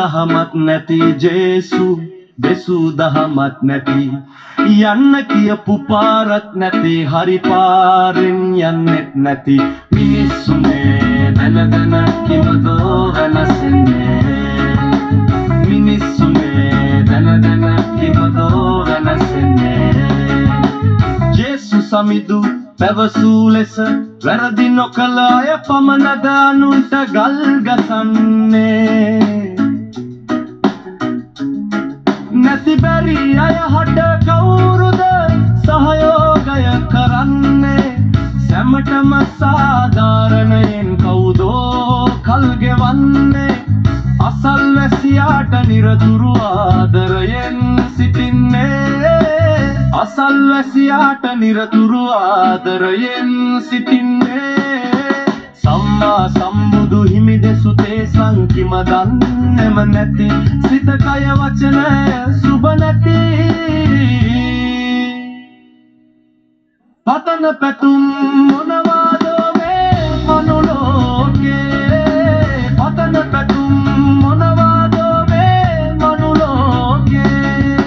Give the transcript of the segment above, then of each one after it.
දහමක් නැති ජේසු දෙසූ දහමක් නැති යන්න කියපු පාරක් නැති හරි පාරෙන් යන්නෙත් නැති මිනිස්සුනේ දැන කිමදෝ වෙනසන්නේ මිනිස්සුනේ දැන කිමදෝ වෙනසන්නේ ජේසු සමිදු පැවසූ ලෙස වැරදි නොකළ අය පමණද අනුන්ට ගල් ගසන්නේ නැති බැරි අය හට කවුරුද සහයෝගය කරන්නේ සැමටම සාධාරණයෙන් කවුදෝ කල් ගෙවන්නේ අසල්වැසියාට නිරතුරු ආදරයෙන් සිටින්නේ අසල්වැසියාට නිරතුරු ආදරයෙන් සිටින්නේ සම්මා සම්බුදු හිමි දෙසු තේසං කිම දන්නෙම නැති සිත කය වචන සුබ නැති පතන පැතුම් මොනවාදෝ මේ මනුලෝකේ පතන පැතුම් මොනවාදෝ මේ මනුලෝකේ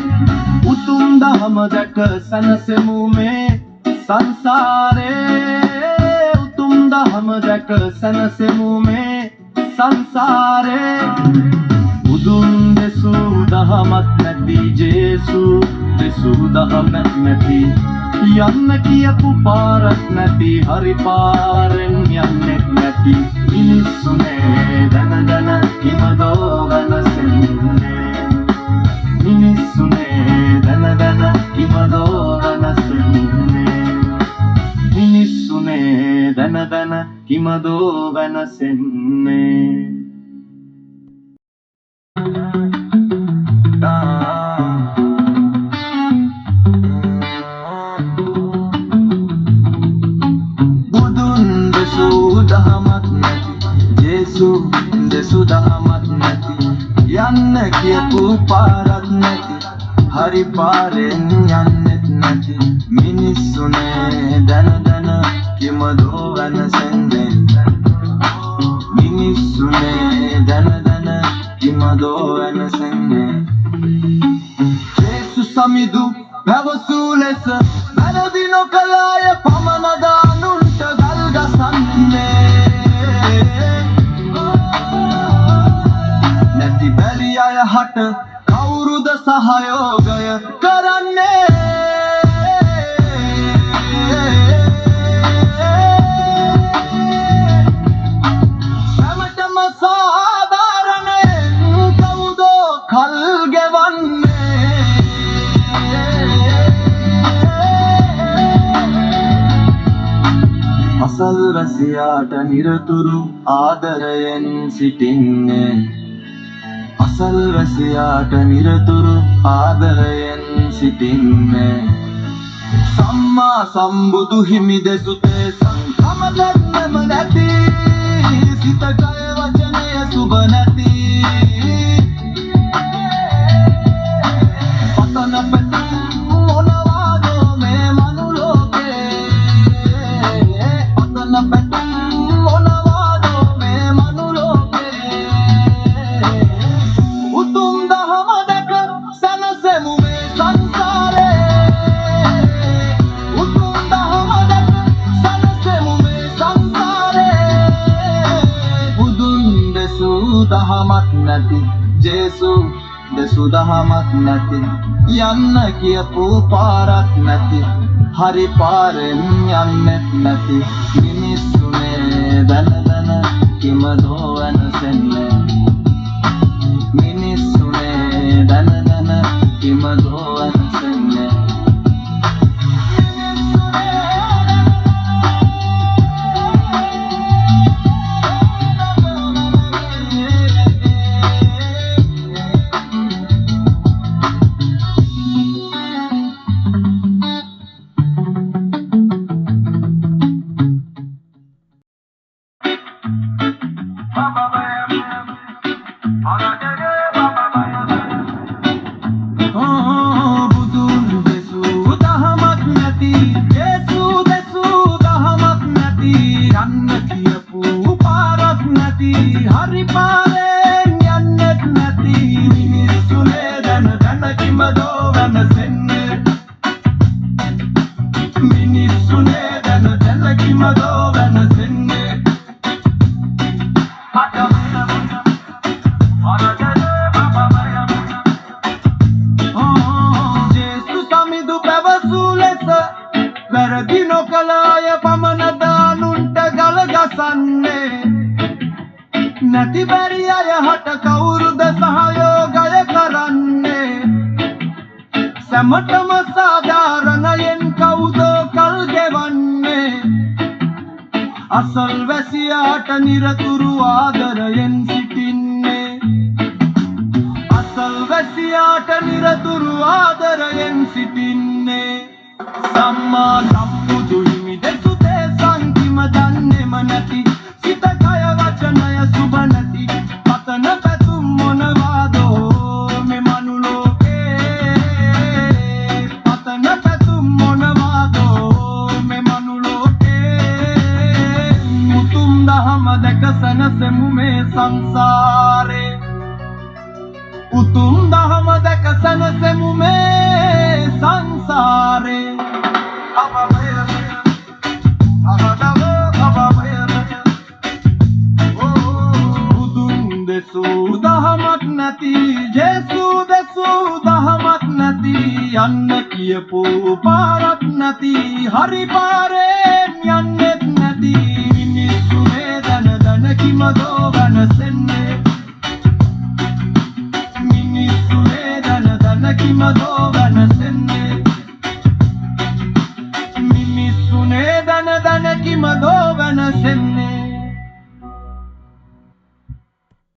උතුම් දහම දැක සැනසෙමු මේ සංසාරේ උතුම් දහම දැක සැනසෙමු මේ සංසාරේ බුදුන් දෙසූ දහමක් නැති ජේසු දෙසූ දහමක් නැති යන්න කියපු පාරක් නැති හරි පාරෙන් යන්නෙත් නැති මිනිස්සුනේ දැන කිමදෝ වෙනසන්නේ මිනිස්සුනේ දැන කිමදෝ වෙනසන්නේ මිනිස්සුනේ දැන කිමදෝ වෙනසන්නේ දෙසූ දහමක් නැති යන්න කියපු පාරක් නැති හරි පාරෙන් යන්නෙත් නැති මිනිස්සුනේ දැන කිමදෝ වෙනසන්නේ මිනිස්සුනේ දැන කිමදෝ වෙනසන්නේ ජේසු සමිදු පැවසූ ලෙස වැරදි නොකළ අය පමණද අනුන්ට ගල් ගසන්නේ නැති බැරි අය හට කවුරුද සහයෝගය කරන්නේ සැමටම සාධාරණයෙන් කවුදෝ කල් ගෙවන්නේ අසල්වැසියාට නිරතුරු ආදරයෙන් සිටින්නේ අසල්වැසියාට නිරතුරු ආදරයෙන් සිටින්නේ සම්මා සම්බුදු හිමි දෙසු තේසං කම දන්නෙම නැති සිත කය වචනය සුබ නැති පතන පැතුම් මොනවාදෝ මේ මනුලෝකේ පතන පැතුම් මොනවාදෝ මේ මනුලෝකේ උතුම් දහම දැක සැනසෙමු මේ සංසාරේ උතුම් දහම දැක සැනසෙමු මේ සංසාරේ බුදුන් දෙසූ දහමක් නැති ජේසු දෙසූ දහමක් නැති යන්න කියපු පාරක් නැති හරි පාරෙන් යන්නෙත් නැති මිනිස්සුනේ දැන කිමදෝ වෙනසන්නේ මිනිස්සුනේ දැන කිමදෝ වෙනසන්නේ කිමදෝ වෙනසෙන්නේ මිනිස්සුනේ දැන කිමදෝ වෙනසෙන්නේ ජේසු සමිඳු පැවසූ ලෙස වැරදි නොකළ අය පමණ දානුන්ට ගල ගසන්නේ නැති බැරි අය හට කවුරුද සහයෝගය කරන්නේ සැමටම සාධාරණයෙන් කවුදෝ කල් ගෙවන්නේ අසල්වැසියාට නිරතුරු ආදරයෙන් සිටින්නේ අසල්වැසියාට නිරතුරු ආදරයෙන් සිටින්නේ සම්මා සම්බුදු හිමි දෙසු තේසන් කිම දන්නේම නැති සිත කය වචනය සුබ නැති පතන පැතුම් මොනවාදෝ මේ මනු ලෝකේ පතන පැතුම් මොනවාදෝ මේ මනු ලෝකේ මුතුම් දහම දැක සැනසෙමු මේ සංසාරේ උතුම් දහම දැක සැනසෙමු මේ සංසාරේ දහමක් නැති ජේසු දෙසූ දහමක් නැති යන්න කියපු පාරක් නැති හරි පාරෙන් යන්නෙත් නැති මිනිස්සුනේ දැන කිමදෝ වෙනසෙන්නේ මිනිස්සුනේ දැන කිමදෝ වෙනසෙන්නේ